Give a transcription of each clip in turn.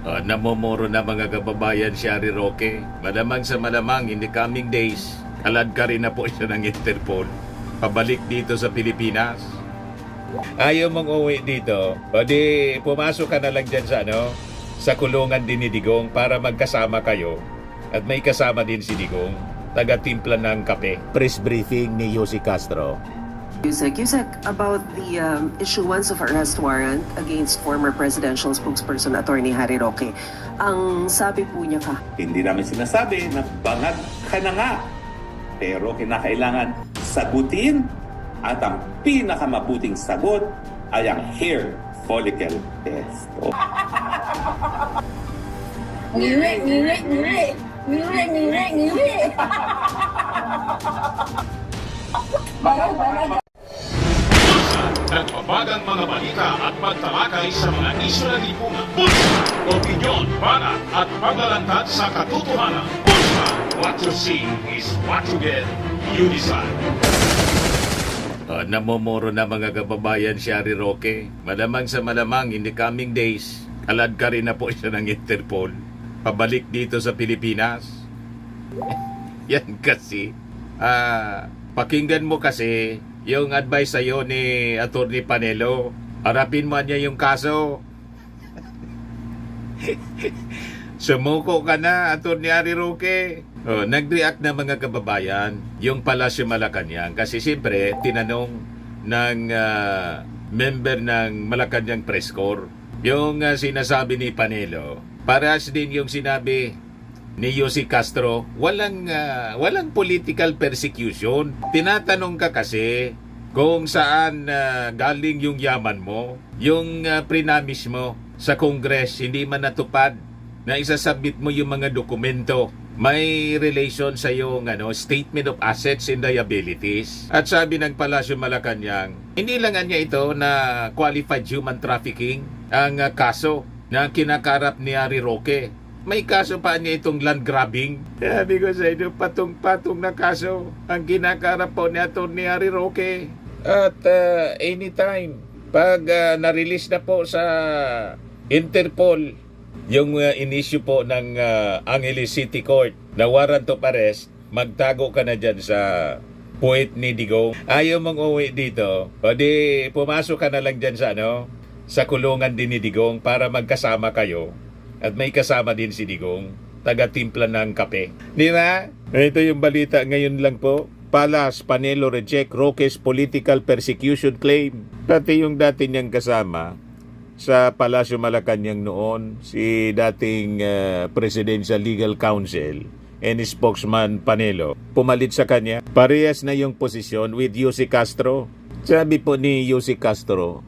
Namomoro na mga kababayan si Harry Roque. Malamang sa malamang in the coming days, alad ka rin na po siya ng Interpol. Pabalik dito sa Pilipinas. Ayaw mong uwi dito, o di pumasok ka na lang dyan sa kulungan din ni Digong para magkasama kayo. At may kasama din si Digong, taga-timpla ng kape. Press briefing ni Yussi Castro. Yusek, about the issuance of arrest warrant against former presidential spokesperson Attorney Harry Roque. Ang sabi po niya Hindi namin sinasabi na bangag ka na nga. Pero kinakailangan sagutin at ang pinakamabuting sagot ay ang hair follicle test. Nagbabagang mga balita at pagtalakay sa mga isyu ng lipunan. Pulsa, opinyon, banat at paglalantad sa katotohanan. Pulsa, what you see is what you get. You decide. Namomoro na mga kababayan si Harry Roque. Malamang sa malamang in the coming days, alad ka rin na po siya ng Interpol. Pabalik dito sa Pilipinas. Yan kasi. Pakinggan mo kasi yung advice sa'yo ni Atty. Panelo. Harapin mo niya yung kaso. Sumuko ka na, Atty. Harry Roque. Nag-react na mga kababayan yung Palasyo Malacanang kasi siyempre tinanong ng member ng Malacanang Press Corps yung sinasabi ni Panelo. Parehas din yung sinabi ni Yussi Castro, walang political persecution. Tinatanong ka kasi kung saan galing yung yaman mo, yung prinamis mo sa Congress, hindi man natupad na isasubmit mo yung mga dokumento. May relation sa yung statement of assets and liabilities. At sabi ng Palasyo Malacanang, hindi lang niya ito na qualified human trafficking ang kaso na kinakarap ni Harry Roque. May kaso pa niya itong land grabbing. Sabi ko sa inyo, patong-patong na kaso ang kinakarap po ni Atty. Harry Roque. At anytime, pag na-release na po sa Interpol, yung in-issue po ng Angeles City Court na warrant of arrest, magtago ka na dyan sa puwet ni Digong. Ayaw mong uwi dito, o di pumasok ka na lang dyan sa kulungan din ni Digong para magkasama kayo. At may kasama din si Digong, taga-timpla ng kape. Di ba? Ito yung balita ngayon lang po. Palas, Panelo reject Roque's political persecution claim. Pati yung dati niyang kasama sa Palasyo Malacanang noon, si dating Presidential Legal Counsel and spokesman Panelo, pumalit sa kanya. Parehas na yung posisyon with Yussi Castro. Sabi po ni Yussi Castro,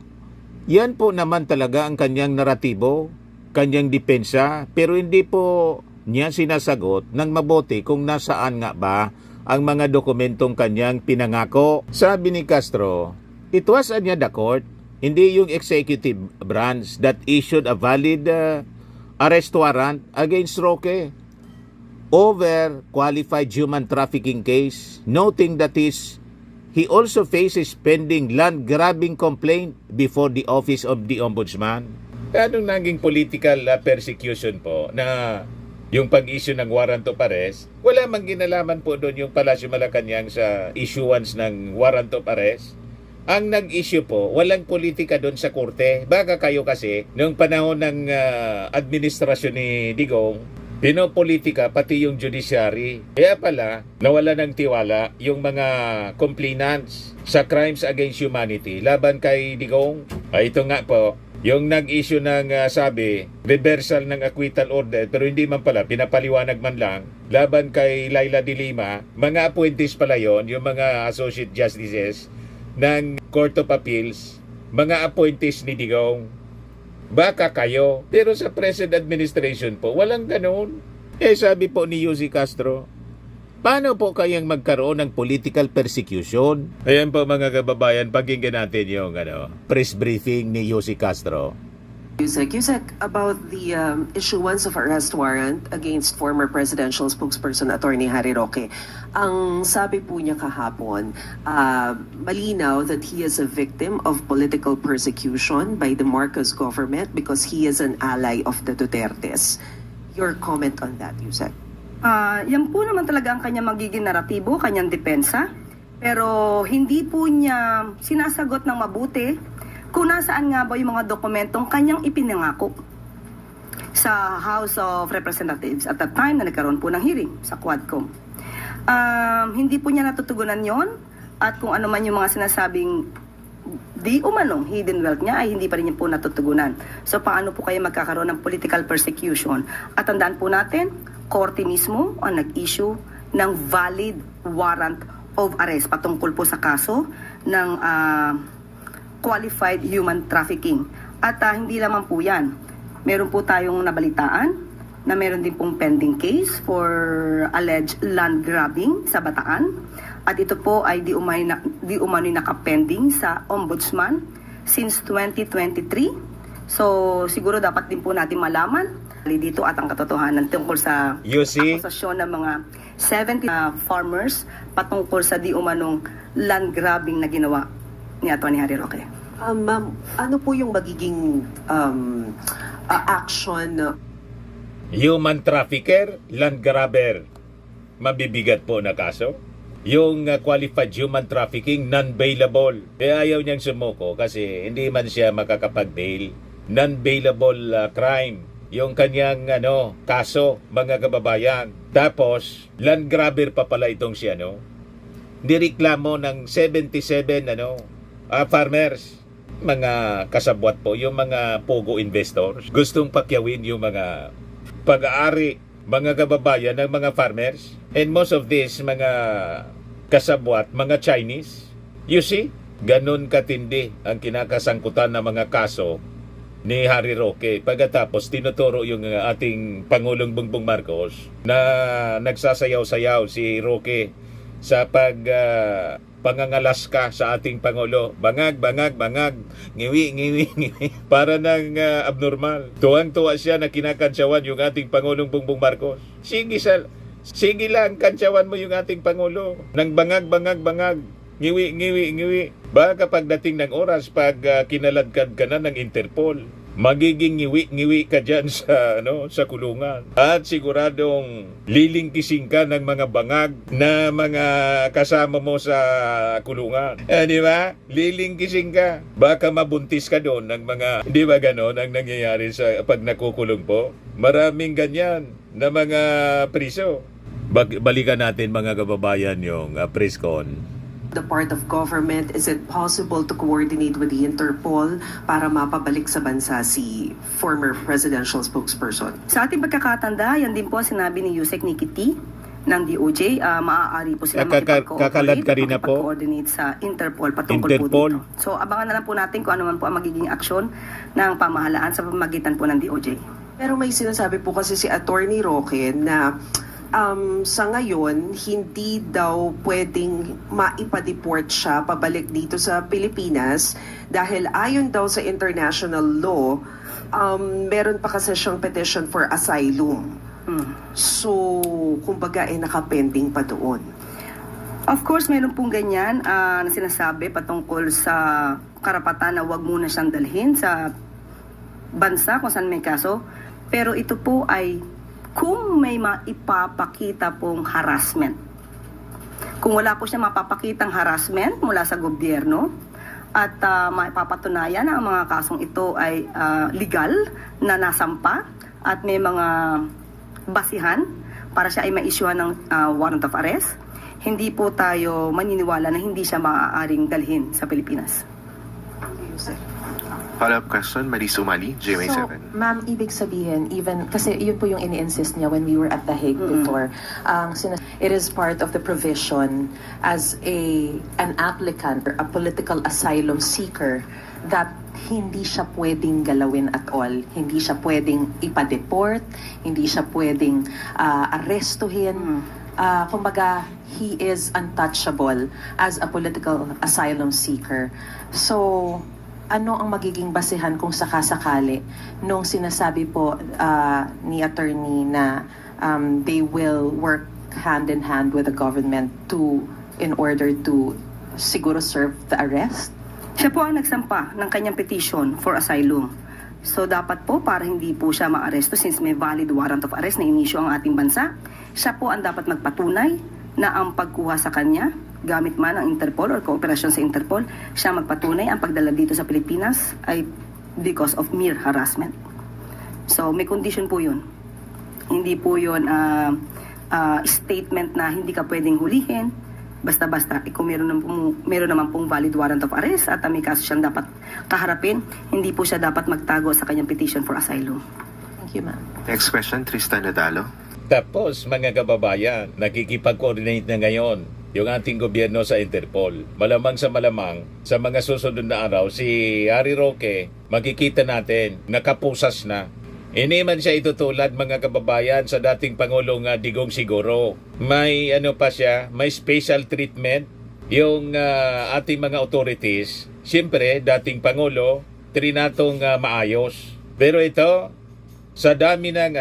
yan po naman talaga ang kanyang naratibo, kanyang depensa, pero hindi po niya sinasagot ng mabuti kung nasaan nga ba ang mga dokumentong kanyang pinangako. Sabi ni Castro, it was the court, hindi yung executive branch that issued a valid arrest warrant against Roque over qualified human trafficking case, noting that he also faces pending land grabbing complaint before the office of the Ombudsman. Anong naging political persecution po na yung pag-issue ng warrant of arrest? Wala mang ginalaman po doon yung Palasyo Malacanang sa issuance ng warrant of arrest. Ang nag-issue po, walang politika doon sa korte. Baka kayo kasi, noong panahon ng administrasyon ni Digong, pinopolitika pati yung judiciary. Kaya pala, nawala ng tiwala yung mga complainants sa crimes against humanity laban kay Digong. Ito nga po, yung nag-issue ng sabi, reversal ng acquittal order, pero hindi man pala, pinapaliwanag man lang, laban kay Laila de Lima, mga appointees pala yon, yung mga associate justices ng Court of Appeals, mga appointees ni Digong. Baka kayo. Pero sa present administration po, walang ganun. Sabi po ni Yussi Castro, paano po kayang magkaroon ng political persecution? Ayan po mga kababayan, pakinggan natin yung press briefing ni Yussi Castro. Yusek, about the issuance of arrest warrant against former presidential spokesperson Attorney Harry Roque. Ang sabi po niya kahapon, malinaw that he is a victim of political persecution by the Marcos government because he is an ally of the Dutertes. Your comment on that, Yusek? Yan po naman talaga ang kanyang magiging naratibo, kanyang depensa. Pero hindi po niya sinasagot ng mabuti kung nasaan nga ba yung mga dokumentong kanyang ipinangako sa House of Representatives at that time na nagkaroon po ng hearing sa Quadcom. Hindi po niya natutugunan yon at kung ano man yung mga sinasabing di umanong hidden wealth niya ay hindi pa rin niya po natutugunan. So paano po kayo magkakaroon ng political persecution? At tandaan po natin, korte mismo ang nag-issue ng valid warrant of arrest patungkol po sa kaso ng qualified human trafficking. At hindi lamang po yan. Meron po tayong nabalitaan na meron din pong pending case for alleged land grabbing sa Bataan. At ito po ay di umano'y nakapending sa Ombudsman since 2023. So siguro dapat din po natin malaman dito at ang katotohanan tungkol sa akusasyon ng mga 70 farmers patungkol sa di umanong land grabbing na ginawa ni Atty. Harry Roque. Ma'am, ano po yung magiging action? Human trafficker, land grabber, mabibigat po na kaso. Yung qualified human trafficking, non-bailable. Kaya ayaw niyang sumuko kasi hindi man siya makakapag-bail. Non-bailable crime. Yung kanyang kaso, mga kababayan. Tapos, land grabber pa pala itong siya, Nireklamo ng 77 farmers, mga kasabwat po, yung mga pogo investors, gustong pakyawin yung mga pag-aari, mga kababayan ng mga farmers. And most of these mga kasabwat, mga Chinese. You see, ganun katindi ang kinakasangkutan ng mga kaso ni Harry Roque. Pagkatapos tinuturo yung ating Pangulong Bongbong Marcos na nagsasayaw-sayaw si Roque sa pangangalaska sa ating Pangulo. Bangag, bangag, bangag. Ngiwi, ngiwi, ngiwi. Para ng abnormal. Tuwang-tuwa siya na kinakantsawan yung ating Pangulong Bongbong Marcos. Sige lang, kantsawan mo yung ating Pangulo. Nang bangag, bangag, bangag. Ngiwi, ngiwi, ngiwi. Baka pagdating ng oras, pag kinaladkad ka na ng Interpol, magiging ngiwi-ngiwi ka dyan sa kulungan. At siguradong lilingkising ka ng mga bangag na mga kasama mo sa kulungan. Di ba? Lilingkising ka. Baka mabuntis ka doon ng mga, di ba gano'n ang nangyayari sa pag nakukulong po? Maraming ganyan na mga priso. Balikan natin mga kababayan yung press con. The part of government, is it possible to coordinate with the Interpol para mapabalik sa bansa si former presidential spokesperson? Sa ating pagkakatanda, yan din po sinabi ni Yusek Nikki T ng DOJ, maaari po sila kakalad ka rin na po coordinate sa Interpol patungkol po dito. So abangan na lang po natin kung ano man po ang magiging aksyon ng pamahalaan sa pamamagitan po ng DOJ. Pero may sinasabi po kasi si Attorney Roque na sa ngayon, hindi daw pwedeng maipa-deport siya pabalik dito sa Pilipinas dahil ayon daw sa international law, meron pa kasi siyang petition for asylum. So, kumbaga nakapending pa doon. Of course, meron pong ganyan na sinasabi patungkol sa karapatan na wag muna siyang dalhin sa bansa kung saan may kaso. Pero ito po ay kung may maipapakita pong harassment. Kung wala po siya mapapakitang harassment mula sa gobyerno at maipapatunayan na ang mga kasong ito ay legal na nasampa at may mga basihan para siya ay ma-issuehan ng warrant of arrest, hindi po tayo maniniwala na hindi siya maaaring dalhin sa Pilipinas. Follow-up question, Maris Umali, GMA7. So, ma'am, ibig sabihin, even, kasi yun po yung ini-insist niya when we were at The Hague before, it is part of the provision as an applicant or a political asylum seeker that hindi siya pwedeng galawin at all. Hindi siya pwedeng ipa-deport, hindi siya pwedeng arrestuhin. Kumbaga, he is untouchable as a political asylum seeker. So, ano ang magiging basehan kung sakasakali nung sinasabi po ni attorney na they will work hand in hand with the government in order to siguro serve the arrest? Siya po ang nagsampa ng kanyang petition for asylum. So dapat po para hindi po siya maaresto since may valid warrant of arrest na inisyo ang ating bansa, siya po ang dapat magpatunay na ang pagkuha sa kanya gamit man ang Interpol or kooperasyon sa Interpol, siya magpatunay ang pagdala dito sa Pilipinas ay because of mere harassment. So may condition po yun. Hindi po yun statement na hindi ka pwedeng hulihin, basta-basta. Kung meron naman pong valid warrant of arrest at may kaso siyang dapat kaharapin, hindi po siya dapat magtago sa kanyang petition for asylum. Thank you, ma'am. Next question, Tristan Nadalo. Tapos, mga kababayan, nakikipag-coordinate na ngayon yung ating gobyerno sa Interpol. Malamang sa mga susunod na araw, si Harry Roque, makikita natin, nakapusas na. Hindi man siya itutulad, mga kababayan, sa dating Pangulong Digong Siguro. May pa siya, may special treatment yung ating mga authorities. Siyempre, dating Pangulo, trinatong maayos. Pero ito, sa dami ng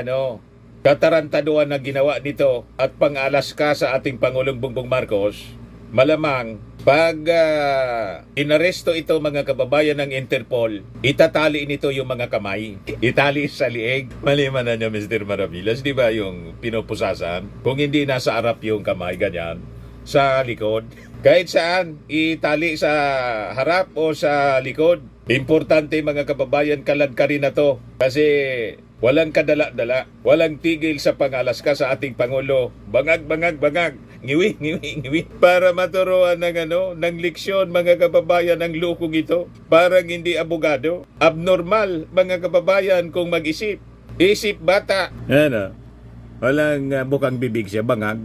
katarantaduan na ginawa nito at pang-alaska sa ating Pangulong Bongbong Marcos, malamang pag inaresto ito, mga kababayan ng Interpol, itatali nito yung mga kamay. Itali sa lieg. Maliman na niya, Mr. Maravillas, di ba yung pinupusasan? Kung hindi nasa harap yung kamay, ganyan, sa likod. Kahit saan, itali sa harap o sa likod. Importante, mga kababayan, kaladkarin na to. Kasi walang kadala-dala, walang tigil sa pangalaska sa ating Pangulo. Bangag, ngiwi. Para maturuan ng leksyon, mga kababayan, ng lukong ito. Parang hindi abogado. Abnormal, mga kababayan, kung mag-isip. Isip bata. Walang bukang bibig siya, bangag.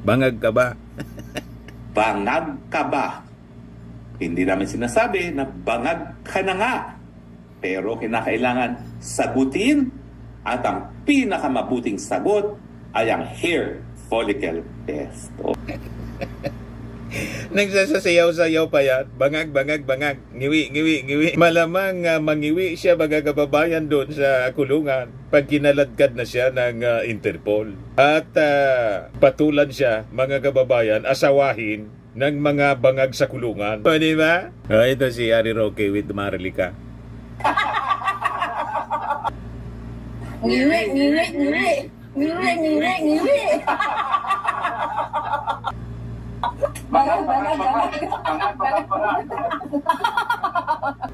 Bangag ka ba? Bangag ka ba? Hindi namin sinasabi na bangag ka na nga. Pero kinakailangan sagutin at ang pinakamabuting sagot ay ang hair follicle test. Nagsasayaw-sayaw pa yan. Bangag. Ngiwi. Malamang mangiwi siya, mga kababayan, doon sa kulungan pag kinaladkad na siya ng Interpol. At patulan siya, mga kababayan, asawahin ng mga bangag sa kulungan. O, di ba? Ito si Harry Roque with Marlica. Ngiwi.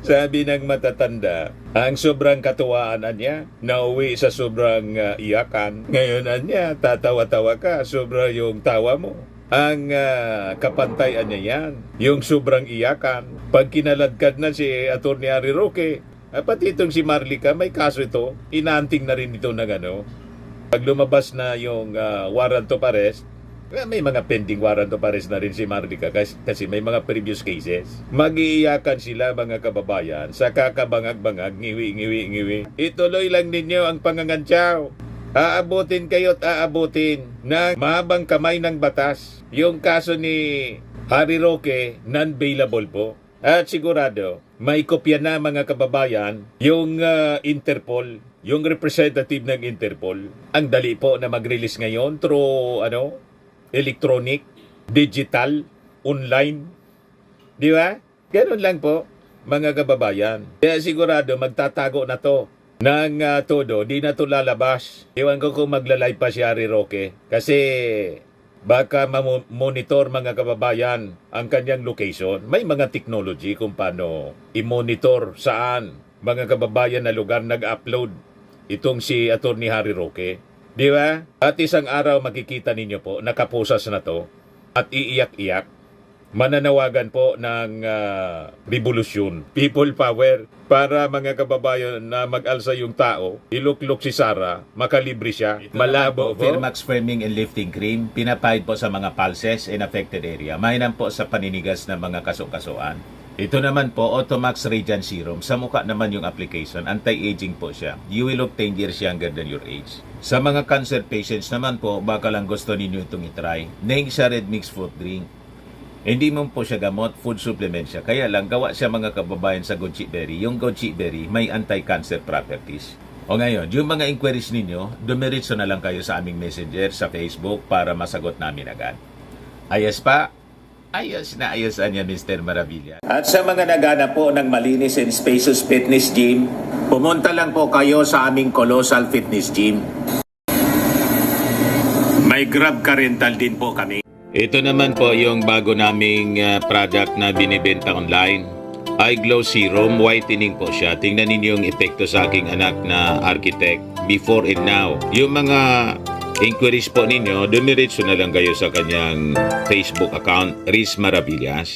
Sabi ng matatanda, ang sobrang katuwaan niya, nauwi sa sobrang iyakan. Ngayon niya, tatawa-tawa ka, sobra yung tawa mo. Ang kapantayan niya yan, yung sobrang iyakan. Pag kinaladkad na si Atty. Harry Roque, pati itong si Marlica, may kaso ito, inaanting na rin ito ng Pag lumabas na yung warrant of arrest, may mga pending warrant of arrest na rin si Marlica kasi may mga previous cases. Mag-iiyakan sila, mga kababayan, sa kakabangag-bangag, ngiwi. Ituloy lang ninyo ang pangangantyaw. Aabutin kayo't aabutin ng mahabang kamay ng batas. Yung kaso ni Harry Roque, non-bailable po. At sigurado, may kopya na, mga kababayan, yung Interpol, yung representative ng Interpol. Ang dali po na mag-release ngayon through electronic, digital, online. Di ba? Ganun lang po, mga kababayan. Kaya sigurado, magtatago na to ng todo, di na to lalabas. Iwan ko kung maglalay pa si Harry Roque. Kasi baka monitor, mga kababayan, ang kanyang location. May mga technology kung paano i-monitor saan, mga kababayan, na lugar nag-upload itong si Atty. Harry Roque. Di ba? At isang araw makikita ninyo po, nakapusas na to at iiyak-iyak. Mananawagan po ng revolusyon, people power, para, mga kababayan, na mag-alsa yung tao, iluklok si Sara, makalibre siya, malabo po. Firmax Firming and Lifting Cream, pinapahid po sa mga pulses in affected area. Mainam po sa paninigas ng mga kaso-kasuan. Ito naman po, Automax Radiant Serum. Sa mukha naman yung application, anti-aging po siya. You will look 10 years younger than your age. Sa mga cancer patients naman po, baka lang gusto ninyo itong itry. Neng siya Red Mix Fruit Drink. Hindi mo po siya gamot, food supplement siya. Kaya lang, gawa siya mga kababayan sa goji berry. Yung goji berry may anti-cancer properties. O ngayon, yung mga inquiries ninyo, dumiritso na lang kayo sa aming messenger sa Facebook para masagot namin agad. Ayos pa? Ayos na ayos niya, Mr. Maravilla. At sa mga nagana po ng malinis and spacious fitness gym, pumunta lang po kayo sa aming Colossal Fitness Gym. May Grab ka rental din po kami. Ito naman po yung bago naming product na binibenta online. Eye Glow Serum, whitening po siya. Tingnan ninyo yung epekto sa aking anak na architect before and now. Yung mga inquiries po ninyo, dumiretso na lang kayo sa kanyang Facebook account, Riz Maravillas.